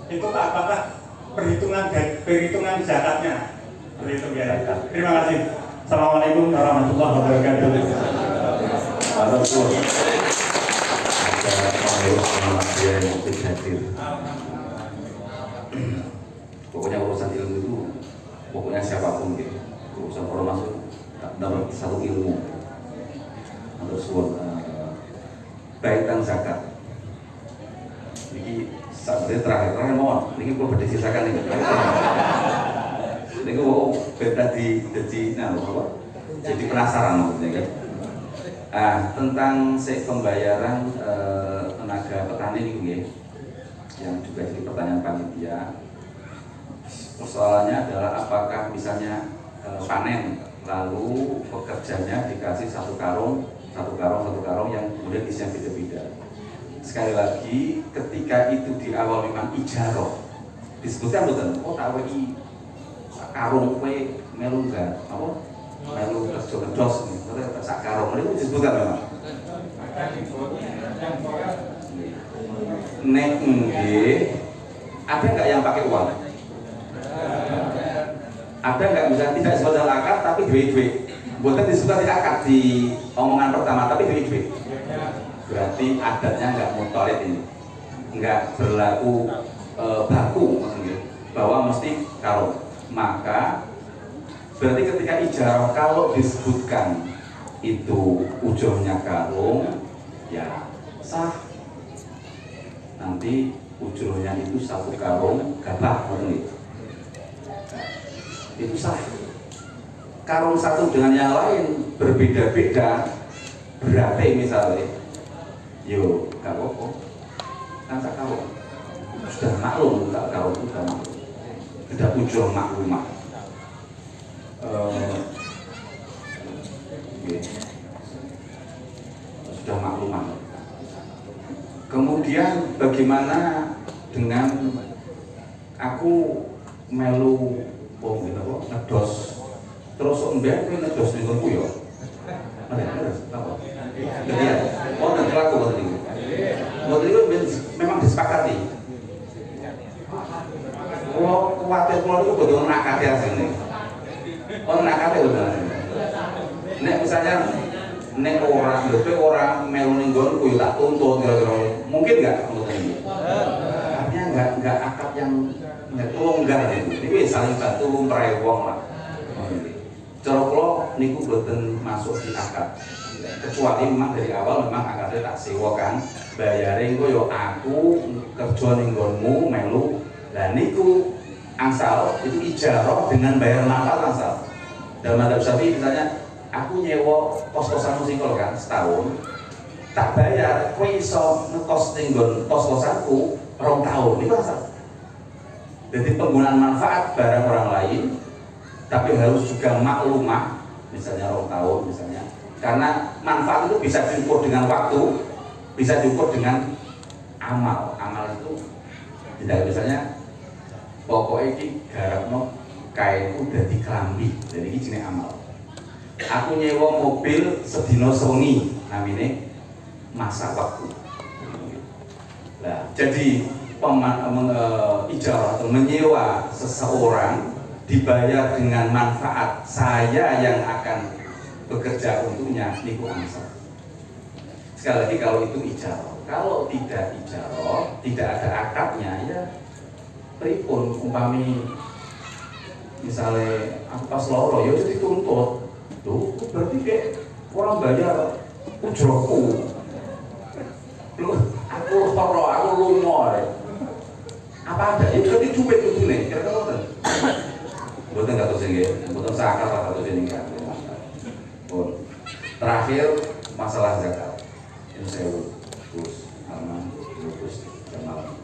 itu apakah perhitungan zakatnya? Begitu ya. Terima kasih. Assalamualaikum warahmatullahi wabarakatuh. Pokoknya urusan ilmu itu pokoknya siapapun gitu, urusan orang masuk dapat satu ilmu atau sebuah baitan zakat. Ini sebenarnya terakhir mohon, ini gue berdiskusikan ini. Ini gue mau beda jadi penasaran maksudnya kan. Tentang pembayaran tenaga petani ini yang juga jadi pertanyaan panitia. Persoalannya adalah apakah misalnya panen lalu pekerjanya dikasih satu karung yang kemudian isinya beda-beda. Sekali lagi ketika itu di awal memang ijaroh disebutkan betul, tawi karung kue melu enggak apa melu kerja-kerjos nih, sak karung itu disebutkan memang. Nek nggih, ada nggak yang pakai uang? Ada nggak misalnya tidak disebut dalam akad tapi duit-duit, bukan disebut di akad di omongan pertama tapi duit-duit, berarti adatnya nggak mutorid ini, nggak berlaku baku maksudnya bahwa mesti karung. Maka berarti ketika ijarah kalau disebutkan itu ujungnya karung, ya sah. Nanti ujungnya itu satu karung gabah maksudnya. Itu sah. Karung satu dengan yang lain berbeda-beda, berarti misalnya, yo gak apa-apa, kan tak karung, sudah maklum tak karung itu sudah maklum, sudah ujung maklumah. Sudah maklumah. Kemudian bagaimana dengan aku melu gitu kok ngedos terus mbak kowe ngedos ning nggonku yo. Ngedos apa? Iya. Oh nanti laku ngoten niku. Ngoten niku memang disepakati. Kalau kuwatir kula niku boten nakate asline. Oh nakate lho. Nek misalnya nek orang lho orang melu ning nggonku yo tak tuntut kira-kira. Mungkin enggak ngoten niku. Artinya enggak akad yang longgar itu. Ini saling bantu lumrahe wong lah. Cara kula niku boten masuk di akad. Kecuali memang dari awal memang akadnya tak sewa kan. Bayare engko yo aku kerja ning nggonmu melu. Lah niku asal itu ijarah dengan bayar manfaat asal. Dalam madzhab Syafi'i misalnya aku nyewa kos-kosan musikal kan setahun. Tak bayar, kowe iso ngekos ning nggon kos-kosanku 2 tahun. Niku asal. Jadi penggunaan manfaat barang orang lain, tapi harus juga maklumah, misalnya 2 tahun misalnya, karena manfaat itu bisa diukur dengan waktu, bisa diukur dengan amal. Amal itu tidak misalnya pokoknya ini garapno kain udah dikelambi, jadi ini jenis amal. Aku nyewa mobil sedino sewengi, namanya masa waktu. Nah, jadi ijarah atau menyewa seseorang dibayar dengan manfaat saya yang akan bekerja untuknya niku ansar. Sekali lagi kalau itu ijarah. Kalau tidak ijarah, tidak ada akadnya ya pripun umpami misalnya aku pas loro ya jadi tuntut. Loh, berarti kayak orang bayar ujroku. Loh, aku loro, aku lunga. Apa ada itu kan duit itu nih kira-kira kan bukan nggak tahu sih bukan zakat atau tahu sih enggak. Terakhir masalah zakat ini saya terus aman terus jamal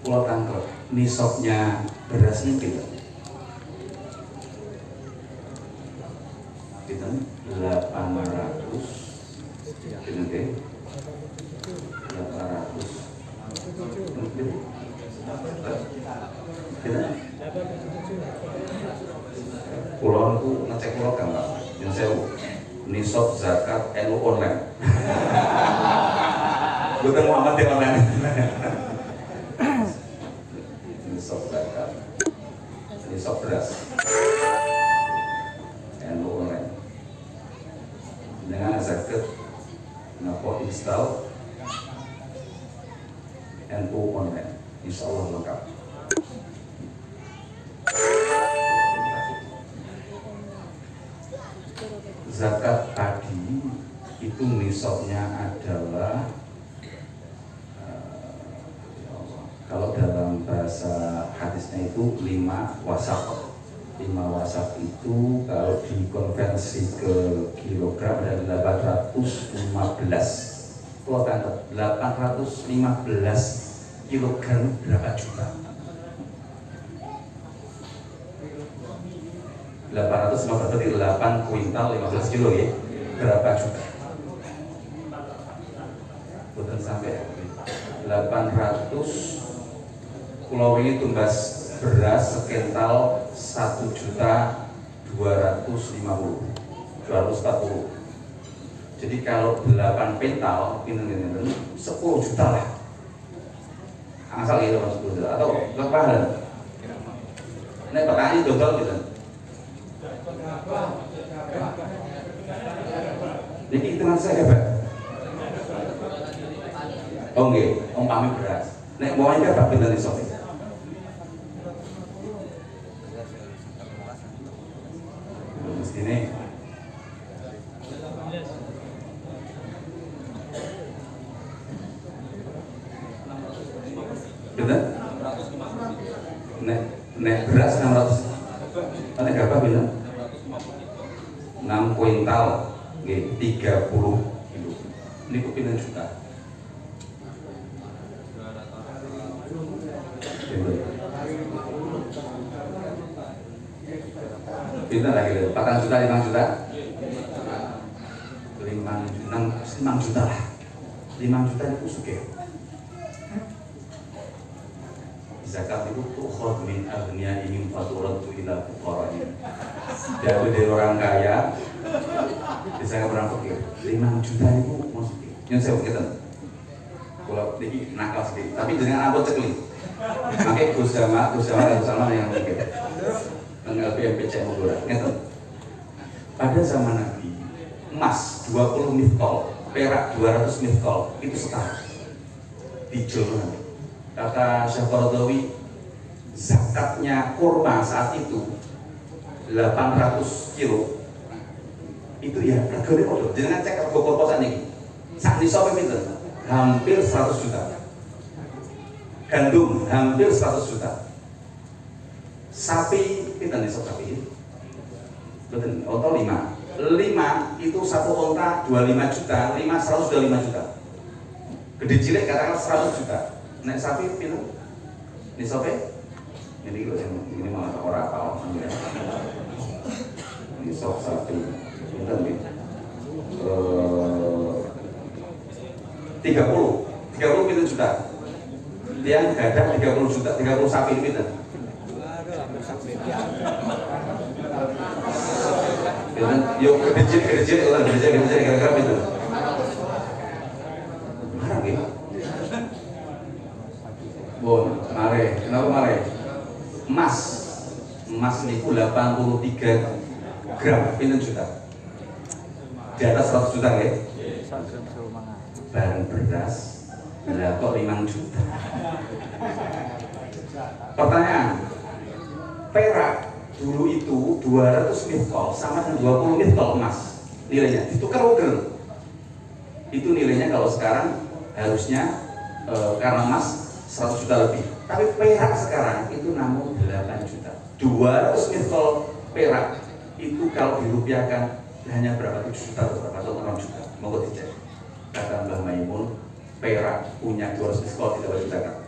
pulau tangkep nisabnya beras ini kita 800 gitu 800 pulau itu ngecek pulau kan Pak yang saya nisab zakat NU online bukan Muhammad yang online nisab zakat nisab beras NU online dengan zakat ngapo install NU online, insya Allah lengkap. Zakat padi itu nisabnya adalah kalau dalam bahasa hadisnya itu 5 wasaq. 5 wasaq itu kalau dikonversi ke kilogram adalah 815. Kalau kan 815 kilogram berapa juta? 815 berarti 8 kuintal 15 kilo ya. Berapa juta? Bukan sampai 800 pulau ini tumbas beras sekental 1.250.240. Jadi kalau 8 pental, ini 10 juta lah. Asal gitu mas 10 juta atau lebaran. Nek petani dodol gitu. Niki hitungan saya hebat. Oh nggih, umpami beras. Nek mau iki apa pinten iso? Mestine bener? Nek beras 600. Nek gabah bilang 6 kuintal nggih 30 kilo. Niku pinten juta? Pinten lagi? 4 juta, 5 juta? 5 juta lah. 5 juta itu sugih. Zakat itu tukhad min aghniyahim faturaddu ila fuqara'ihim. Dari orang kaya bisa orang fakir. 5 juta itu maksudnya. Yang saya ngeten. Kalau niki nakal sedikit, tapi dengan abot cekli. Makanya Gus Jamal yang mikir. Tengah LPMPC Bogor. Ngeten. Pada zaman Nabi, emas 20 miskol, perak 200 miskol itu setara. Dijual. Kata Syekh Qaradawi, zakatnya kurma saat itu 800 kilo itu ya regane padha. Jenengan cek rego kurma sak niki. Sak nisa pinten? Hampir 100 juta. Gandum hampir 100 juta. Sapi pinten nisa sapi? Betul, onta 5. 5 itu satu onta 25 juta, 125 juta. Gede cilik katakan 100 juta. Nek sapi pinten? Ini sapi? Ini kilo ini malah orang apa? Ini sop sapi. Pinten nih? 30 pinten juta. Yang gadang 30 juta, 30 sapi pinten? Pinten? Yuk gede cilik kira-kira pinten? Marah ya? Bon, mare, kenapa mare? Emas niku 83 gram, pinten juta? Di atas 100 juta ya? Barang beras, lah kok 5 juta? Pertanyaan, perak dulu itu 200 miskol sama dengan 20 miskol emas nilainya, ditukar ugal. Itu nilainya kalau sekarang harusnya karena emas 100 juta lebih, tapi perak sekarang itu namun 8 juta. 200 miskol perak itu kalau dirupiahkan hanya berapa? 7 juta atau 6 juta. Monggo dicek. Kata Mbah Maimun, perak punya 200 miskol tidak wajib zakat.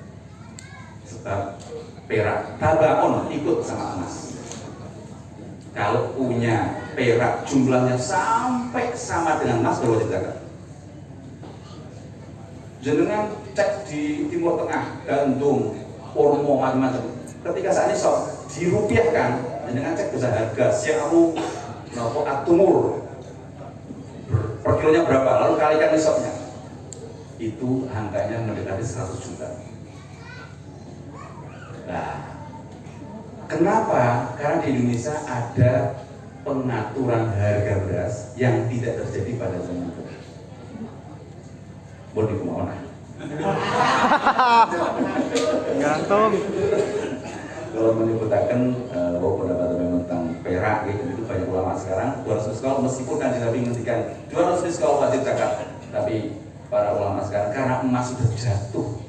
Sebab perak tabaon ikut sama emas. Kalau punya perak jumlahnya sampai sama dengan emas baru wajib zakat. Jenengan cek di Timur Tengah, gandum, kurma macam-macam. Ketika saat ini sok dirupiahkan, jenengan cek bisa harga syaru, nopo atumur, per kilonya berapa, lalu kalikan nisabnya. Itu angkanya mendekati 100 juta. Nah, kenapa? Karena di Indonesia ada pengaturan harga beras yang tidak terjadi pada zaman itu. Boleh kemana? Gantung. Kalau menyebutkan bahwa pendapat tentang perak itu banyak ulama sekarang 200 miskol meskipun kan Nabi menghentikan 200 miskol wajib zakat, tapi para ulama sekarang karena emas sudah jatuh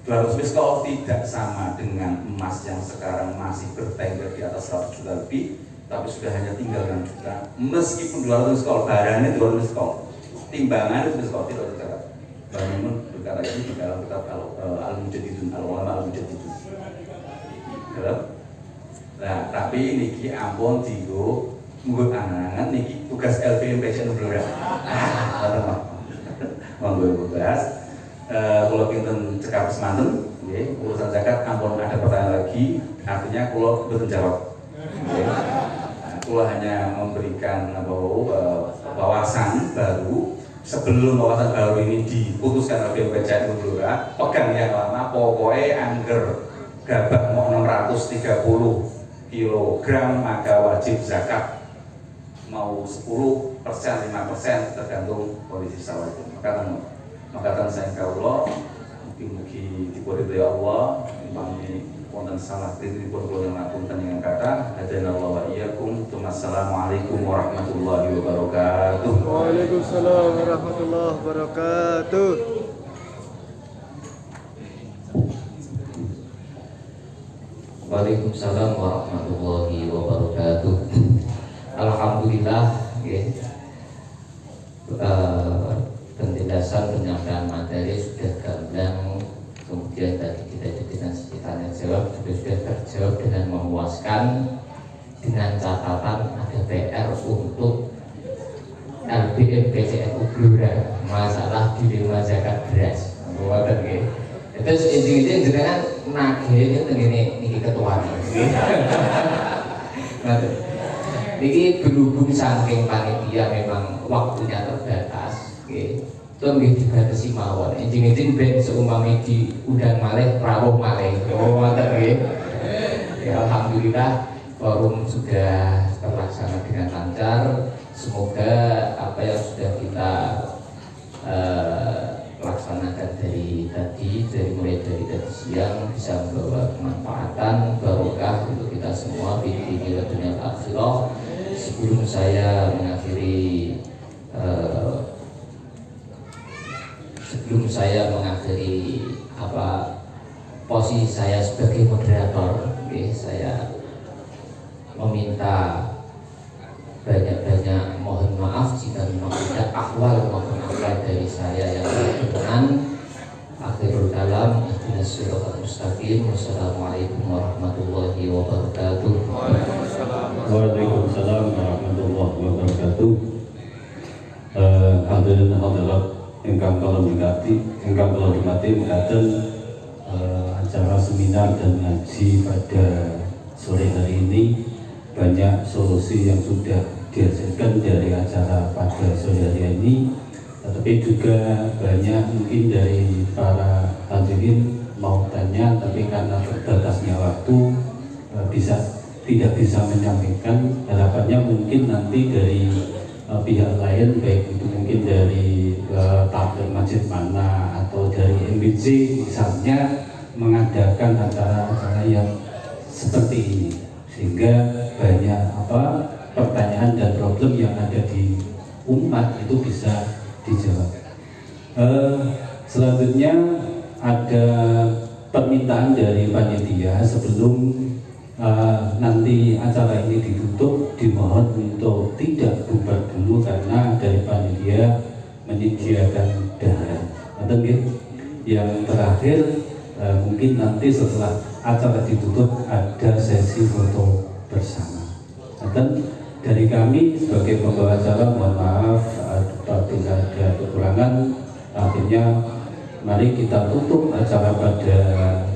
200 miskol tidak sama dengan emas yang sekarang masih bertengger di atas 100 juta lebih, tapi sudah hanya tinggal 6 juta. Meskipun 200 miskol, barangnya 200 miskol, timbangannya 200 miskol tidak wajib zakat. Bangun berkata ini di dalam kitab Al-Mujaddidun, Al-Ulama Al-Mujaddidun. Nah, tapi niki ampun digo munggo angan niki tugas LPMPC Nublora. Monggo bahas. Kalau pinten cekap semanten, nggih, urusan zakat ampun ada pertanyaan lagi, artinya kalau betul jawab. Kalau hanya memberikan wawasan baru. Sebelum wawasan baru ini diputuskan oleh BPJS pegang yang lama, pokoknya angger gabah mau 630 kilogram maka wajib zakat, mau 10%, 5% tergantung kondisi sawah itu. Maka saya kaulo mugi-mugi dipuridhoi Allah, impami wonten salah titikipun kula ngapunten ingkang kathah. Hadanallahu wa iyyakum. Assalamualaikum warahmatullahi wabarakatuh. Waalaikumsalam warahmatullahi wabarakatuh. Waalaikumsalam warahmatullahi wabarakatuh. Alhamdulillah, ya. Penjelasan penyampaian materi sudah gamblang, kemudian tadi kita dengan tanya jawab juga sudah terjawab dengan memuaskan, dengan catatan ada PR untuk LBM PCNU Blora masalah dilema zakat beras. Buatan ya. Terus intinya jenengan nagih ini ketua ini berhubung saking panitia memang waktunya terbatas, itu nggih dibatasi mawon. Enjing-enjing ben seumpami diundang malih rawuh malih. Ngoten nggih. Ya alhamdulillah forum sudah terlaksana dengan lancar. Semoga apa yang sudah kita laksanakan dari mulai dari tadi siang bisa membawa kemanfaatan barokah untuk kita semua di dunia akhirah. Sebelum saya mengakhiri posisi saya sebagai moderator, saya meminta banyak mohon maaf jika memang ada akwal maupun akwal dari saya yang berkenan. Akhirul kalam, ihdinas siratal mustaqim. Wassalamualaikum warahmatullahi wabarakatuh. Waalaikumsalam warahmatullahi wabarakatuh. Hadirin hadirat ingkang kula hormati, mekaten acara seminar dan ngaji pada sore hari ini banyak solusi yang sudah dihasilkan dari acara pada sore hari ini. Tetapi juga banyak mungkin dari para hadirin mau tanya, tapi karena terbatasnya waktu tidak bisa menyampaikan. Harapannya mungkin nanti dari pihak lain, baik itu mungkin dari tablet masjid mana atau dari MBC misalnya, mengadakan acara-acara yang seperti ini, sehingga banyak pertanyaan dan problem yang ada di umat itu bisa dijawab. Selanjutnya ada permintaan dari panitia sebelum nanti acara ini ditutup, dimohon untuk tidak bubar dulu karena dari panitia menyediakan dahar. Yang terakhir mungkin nanti setelah acara ditutup ada sesi foto bersama. Dan dari kami sebagai pembawa acara mohon maaf apabila ada kekurangan. Artinya mari kita tutup acara pada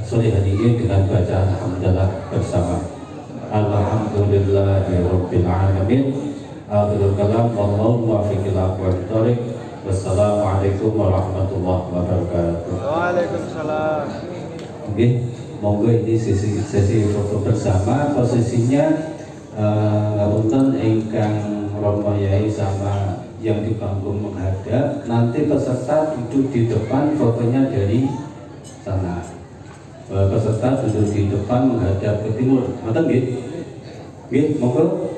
sore hari ini dengan bacaan hamdalah bersama. Alhamdulillahirabbil alamin. Akhirul kalam wallahu muwaffiq ila aqwamit thoriq. Wassalamualaikum warahmatullahi wabarakatuh. Waalaikumsalam. Oke, monggo ini sesi foto bersama. Posisinya ngapunten ingkang Romo Yai sama yang di panggung menghadap, nanti peserta duduk di depan, fotonya dari sana. Peserta duduk di depan menghadap ke timur. Ngoten nggih? Nggih, monggo.